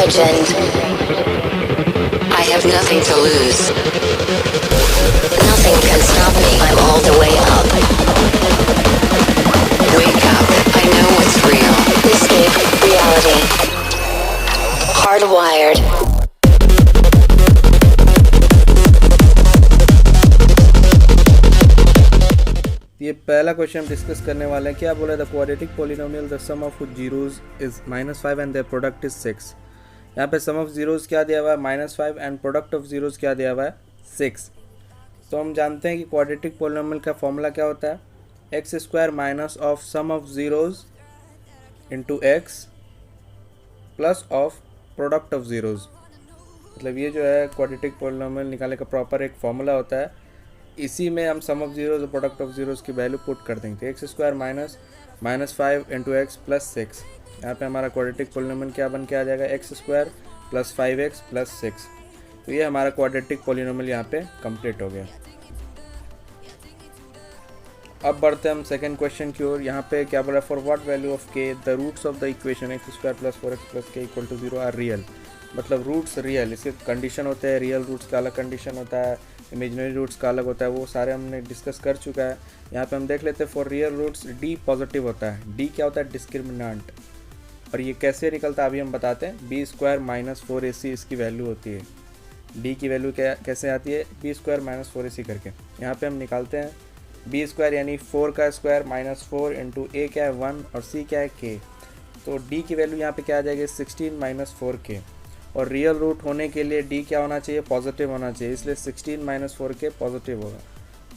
legend. I have nothing to lose. Nothing can stop me. I'm all the way up. Wake up. I know what's real. Escape reality. Hardwired. ये पहला question discuss करने वाले हैं। क्या बोला? The quadratic polynomial the sum of zeros is -5 and their product is 6। यहाँ पे sum of zeros क्या दिया हुआ है? -5 एंड प्रोडक्ट ऑफ जीरोज क्या दिया हुआ है? 6। तो हम जानते हैं कि क्वाड्रेटिक पोलिनोमियल का फॉर्मूला क्या होता है? X square minus of sum of zeros into x plus of product of zeros. मतलब ये जो है क्वाड्रेटिक पोलिनोमियल निकालने का प्रॉपर एक फॉर्मूला होता है। इसी में हम सम ऑफ जीरोज और प्रोडक्ट ऑफ जीरोज की वैल्यू पुट कर देंगे। X square -5 into x plus 6। यहाँ पे हमारा क्वाड्रेटिक पोलिनोमियल क्या बन के आ जाएगा? X square plus 5x plus 6। तो ये हमारा क्वाड्रेटिक पोलिनोमियल यहाँ पे कंप्लीट हो गया। अब बढ़ते हैं हम सेकंड क्वेश्चन की ओर। यहाँ पे क्या बोला? For what value of k the roots of the equation x square plus 4x plus k equal to 0 are real. मतलब रूट्स रियल, इसके कंडीशन होते हैं। रियल रूट्स का अलग कंडीशन होता है, इमेजिनरी रूट्स का अलग होता है, वो सारे हमने डिस्कस कर चुका है। यहाँ पे हम देख लेते हैं। For real roots D positive होता है। डी क्या होता है? डिस्क्रिमिनेंट। और ये कैसे निकलता है अभी हम बताते हैं। बी स्क्वायर माइनस 4ac इसकी वैल्यू होती है। डी की वैल्यू क्या कैसे आती है? बी स्क्वायर माइनस 4ac करके यहाँ पे हम निकालते हैं। बी स्क्वायर यानी 4 का स्क्वायर माइनस 4 इंटू ए क्या है 1 और सी क्या है के। तो डी की वैल्यू यहाँ पे क्या आ जाएगी? 16 माइनस 4k। और रियल रूट होने के लिए डी क्या होना चाहिए? पॉजिटिव होना चाहिए, इसलिए 16 माइनस 4k पॉजिटिव होगा।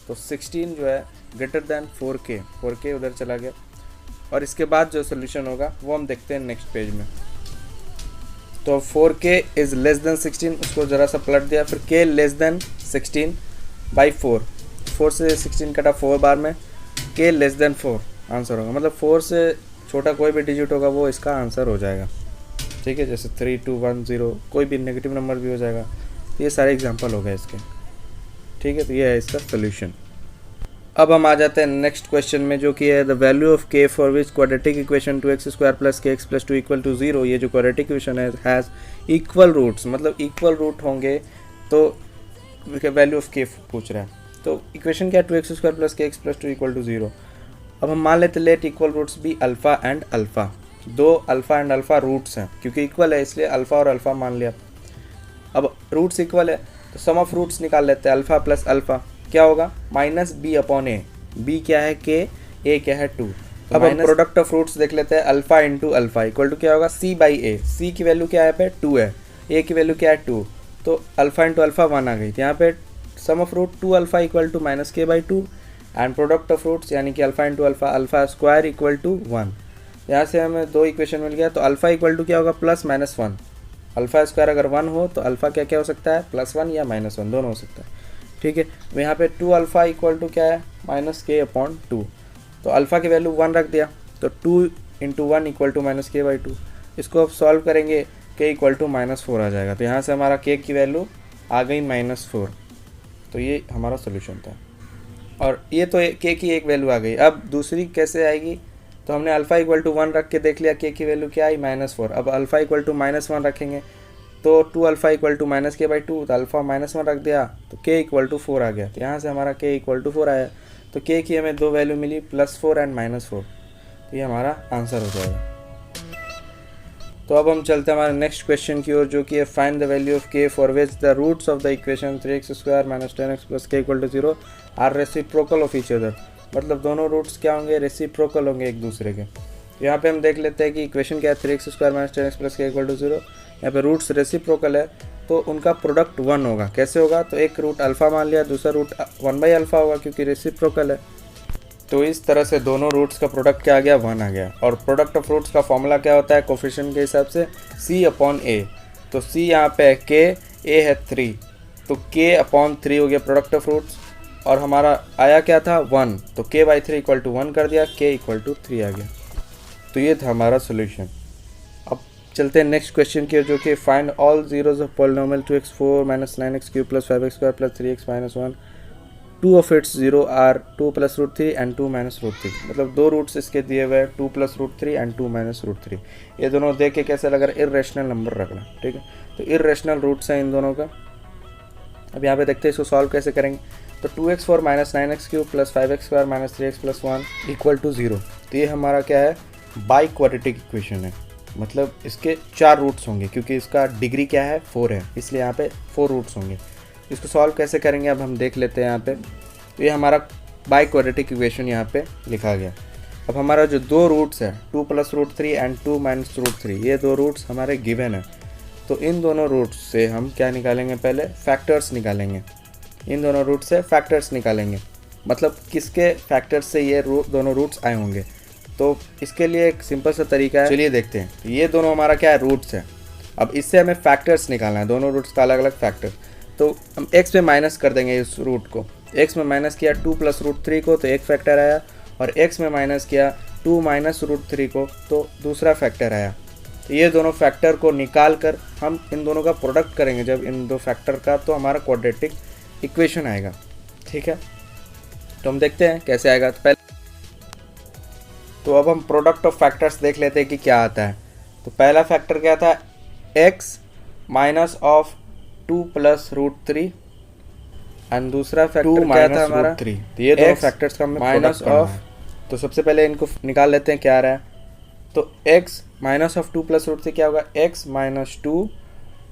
तो 16 जो है ग्रेटर देन 4k, 4k उधर चला गया। और इसके बाद जो सोल्यूशन होगा वो हम देखते हैं नेक्स्ट पेज में। तो 4k इज़ लेस देन 16, उसको ज़रा सा पलट दिया। फिर k लेस देन 16 बाई 4 से 16 कटा 4 बार में, k लेस देन 4 आंसर होगा। मतलब 4 से छोटा कोई भी डिजिट होगा वो इसका आंसर हो जाएगा। ठीक है, जैसे 3, 2, 1, 0, कोई भी नेगेटिव नंबर भी हो जाएगा। तो ये सारे एग्जांपल हो गए इसके। ठीक है, तो ये है इसका सोल्यूशन। अब हम आ जाते हैं नेक्स्ट क्वेश्चन में, जो कि है the value of k for which quadratic equation 2x square plus के एक्स प्लस 2 इक्वल टू 0। ये जो क्वाड्रेटिक इक्वेशन है हैज़ इक्वल रूट्स, मतलब इक्वल रूट होंगे तो वैल्यू ऑफ के पूछ रहा है। तो इक्वेशन क्या है? 2x स्क्वायर प्लस के एक्स प्लस 2 इक्वल टू 0। अब हम मान लेते लेट इक्वल रूट्स भी अल्फ़ा एंड अल्फ़ा। दो अल्फ़ा एंड अल्फ़ा रूट्स हैं, क्योंकि इक्वल है इसलिए अल्फ़ा और अल्फ़ा मान लिया। अब रूट्स इक्वल है तो सम ऑफ रूट्स निकाल लेते हैं। अल्फ़ा प्लस अल्फ़ा क्या होगा? माइनस बी अपॉन ए। बी क्या है? के। ए क्या है? 2। अब हम प्रोडक्ट ऑफ रूट्स देख लेते हैं। Alpha into alpha equal to क्या होगा? सी बाई ए। सी की वैल्यू क्या है? पे 2 है, ए की वैल्यू क्या है? 2। तो अल्फ़ा इंटू अल्फ़ा 1 आ गई। तो यहाँ पे sum of root 2 alpha equal to minus K by 2 and product of roots यानी कि alpha into alpha, alpha square equal to 1। यहाँ से हमें दो इक्वेशन मिल गया। तो अल्फ़ा इक्वल टू क्या होगा? Plus minus 1। अल्फ़ा स्क्वायर अगर 1 हो तो अल्फ़ा क्या क्या हो सकता है? +1 या -1 दोनों हो सकता है। ठीक है, तो यहाँ पे 2 अल्फ़ा इक्वल टू क्या है? माइनस के अपॉन 2। तो अल्फ़ा की वैल्यू 1 रख दिया, तो 2 into 1 equal to minus K by 2। इसको अब सॉल्व करेंगे, के इक्वल टू -4 आ जाएगा। तो यहाँ से हमारा के की वैल्यू आ गई -4। तो ये हमारा सोल्यूशन था। और ये तो के की एक वैल्यू आ गई। अब दूसरी कैसे आएगी? तो हमने अल्फ़ा इक्वल टू 1 रख के देख लिया, के की वैल्यू क्या आई? -4। अब अल्फ़ा इक्वल टू -1 रखेंगे तो 2 alpha equal to minus K by 2। तो अल्फ़ा -1 रख दिया तो के इक्वल टू 4 आ गया। तो यहाँ से हमारा के इक्वल टू 4 आया। तो के की हमें दो वैल्यू मिली, +4 एंड -4। तो ये हमारा आंसर हो जाएगा। तो अब हम चलते हैं हमारे नेक्स्ट क्वेश्चन की ओर, जो कि है find the value of k for which the roots of the equation 3x square minus 10x plus k equal to 0 are reciprocal of each other. मतलब दोनों रूट्स क्या होंगे? रेसिप्रोकल होंगे एक दूसरे के। यहाँ पे हम देख लेते हैं कि इक्वेशन क्या है? 3x square minus 10x plus k equal to 0। यहाँ पे रूट्स रेसिप्रोकल है तो उनका प्रोडक्ट 1 होगा। कैसे होगा? तो एक रूट अल्फ़ा मान लिया, दूसरा रूट 1/अल्फ़ा होगा क्योंकि रेसिप्रोकल है। तो इस तरह से दोनों रूट्स का प्रोडक्ट क्या आ गया? 1 आ गया। और प्रोडक्ट ऑफ रूट्स का फॉर्मूला क्या होता है कोफिशिएंट के हिसाब से? c upon a। तो c यहाँ पे है k, a है 3, तो k अपॉन 3 हो गया प्रोडक्ट ऑफ रूट्स। और हमारा आया क्या था? 1। तो k बाई 3 इक्वल टू 1 कर दिया, k इक्वल टू 3 आ गया। तो ये था हमारा सोल्यूशन। अब चलते हैं नेक्स्ट क्वेश्चन की, जो कि find all zeros of polynomial 2x4 minus 9x cube plus 5x square plus 3x minus 1 two of its zero are 2 + √3 and 2 - √3, मतलब दो रूट्स इसके दिए हुए 2 + √3 एंड 2 - √3। ये दोनों देख के कैसे लग रहा है, इर्रेशनल नंबर रखना, ठीक है। तो इर्रेशनल रूट्स हैं इन दोनों का। अब यहाँ पे देखते हैं इसको सॉल्व कैसे करेंगे। तो 2x4 - 9x³ + 5x² - 3x + 1 = 0। तो ये हमारा क्या है, बाई क्वाड्रेटिक इक्वेशन है, मतलब इसके 4 रूट्स होंगे, क्योंकि इसका डिग्री क्या है 4 है, इसलिए यहाँ पे 4 रूट्स होंगे। इसको सॉल्व कैसे करेंगे अब हम देख लेते हैं यहाँ पे। तो ये हमारा बाई क्वाड्रेटिक इक्वेशन यहाँ पे लिखा गया। अब हमारा जो दो रूट्स है 2 + √3 एंड 2 - √3, ये दो रूट्स हमारे गिवन है। तो इन दोनों रूट्स से हम क्या निकालेंगे, पहले फैक्टर्स निकालेंगे। इन दोनों रूट से फैक्टर्स निकालेंगे, मतलब किसके फैक्टर्स से ये दोनों रूट्स आए होंगे। तो इसके लिए एक सिंपल सा तरीका है, चलिए देखते हैं। तो ये दोनों हमारा क्या है, रूट्स है। अब इससे हमें फैक्टर्स निकालना है, दोनों रूट्स का अलग अलग फैक्टर। तो हम x में माइनस कर देंगे इस रूट को। x में माइनस किया 2 + √3 को, तो एक फैक्टर आया, और x में माइनस किया 2 - √3 को, तो दूसरा फैक्टर आया। तो ये दोनों फैक्टर को निकाल कर हम इन दोनों का प्रोडक्ट करेंगे जब इन दो फैक्टर का, तो हमारा क्वाड्रेटिक इक्वेशन आएगा, ठीक है। तो हम देखते हैं कैसे आएगा। तो अब हम प्रोडक्ट ऑफ फैक्टर्स देख लेते हैं कि क्या आता है। तो पहला फैक्टर क्या था, x माइनस ऑफ 2 + √3, एंड दूसरा फैक्टर क्या था हमारा, तो ये दोनों फैक्टर्स का हमें माइनस ऑफ। तो सबसे पहले इनको निकाल लेते हैं क्या आ रहा है। तो x माइनस ऑफ 2 + √3 क्या होगा, x - 2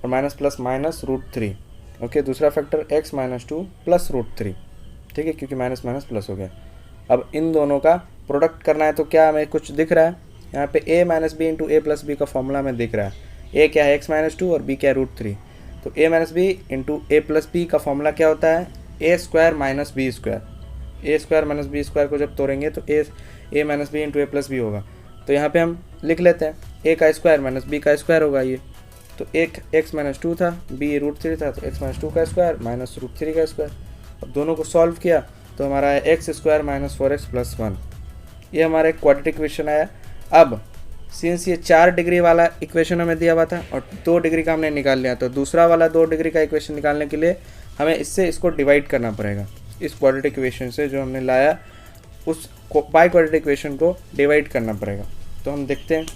और माइनस प्लस माइनस √3। ओके, दूसरा फैक्टर x - 2 + √3, ठीक है, क्योंकि माइनस माइनस प्लस हो गया। अब इन दोनों का प्रोडक्ट करना है, तो क्या हमें कुछ दिख रहा है यहाँ पे, a - b × a + b का फॉर्मूला में दिख रहा है। a क्या है, x - 2 और b क्या है √3। तो a - b × a + b का फॉर्मूला क्या होता है, a² - b²। a² - b² को जब तोड़ेंगे तो a - b × a + b होगा। तो यहाँ पे हम लिख लेते हैं a का स्क्वायर माइनस b का स्क्वायर होगा ये। तो एक x - 2 था, b √3 था, तो x - 2 का स्क्वायर माइनस √3 का स्क्वायर। अब दोनों को सॉल्व किया तो हमारा है x² - 4x + 1। ये हमारा एक क्वाड्रेटिक इक्वेशन आया। अब सिंस ये 4 डिग्री वाला इक्वेशन हमें दिया हुआ था और 2 डिग्री का हमने निकाल लिया, तो दूसरा वाला 2 डिग्री का इक्वेशन निकालने के लिए हमें इससे इसको डिवाइड करना पड़ेगा। इस क्वाड्रेटिक इक्वेशन से जो हमने लाया उस बाई क्वाड्रेटिक इक्वेशन को डिवाइड करना पड़ेगा। तो हम देखते हैं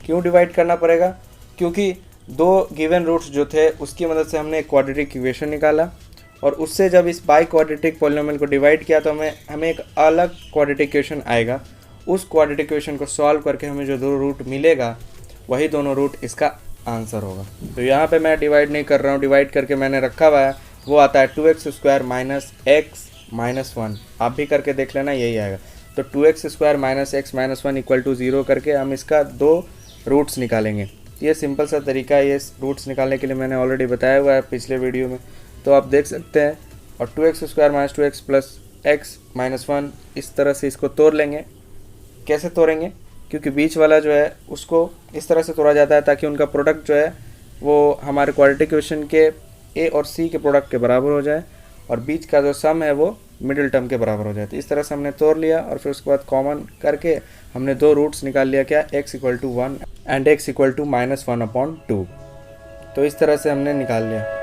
क्यों डिवाइड करना पड़ेगा, क्योंकि दो गिवन रूट्स जो थे उसकी मदद से हमने एक क्वाड्रेटिक इक्वेशन निकाला, और उससे जब इस बाई क्वाड्रेटिक पॉलिनोमियल को डिवाइड किया तो हमें एक अलग क्वाड्रेटिक इक्वेशन आएगा। उस क्वाड्रेटिक इक्वेशन को सॉल्व करके हमें जो दो रूट मिलेगा वही दोनों रूट इसका आंसर होगा। तो यहाँ पे मैं डिवाइड नहीं कर रहा हूँ, डिवाइड करके मैंने रखा हुआ है, वो आता है 2x² - x - 1। आप भी करके देख लेना, यही आएगा। तो 2x² - x - 1 = 0 करके हम इसका दो रूट्स निकालेंगे। ये सिंपल सा तरीका है, ये रूट्स निकालने के लिए मैंने ऑलरेडी बताया हुआ है पिछले वीडियो में, तो आप देख सकते हैं। और 2x² - 2x + x - 1 इस तरह से इसको तोड़ लेंगे। कैसे तोड़ेंगे, क्योंकि बीच वाला जो है उसको इस तरह से तोड़ा जाता है ताकि उनका प्रोडक्ट जो है वो हमारे क्वाड्रेटिक इक्वेशन के a और c के प्रोडक्ट के बराबर हो जाए, और बीच का जो सम है वो मिडिल टर्म के बराबर हो जाए। तो इस तरह से हमने तोड़ लिया, और फिर उसके बाद कॉमन करके हमने दो रूट्स निकाल लिया, क्या, x = 1 एंड x = -1/2। तो इस तरह से हमने निकाल लिया।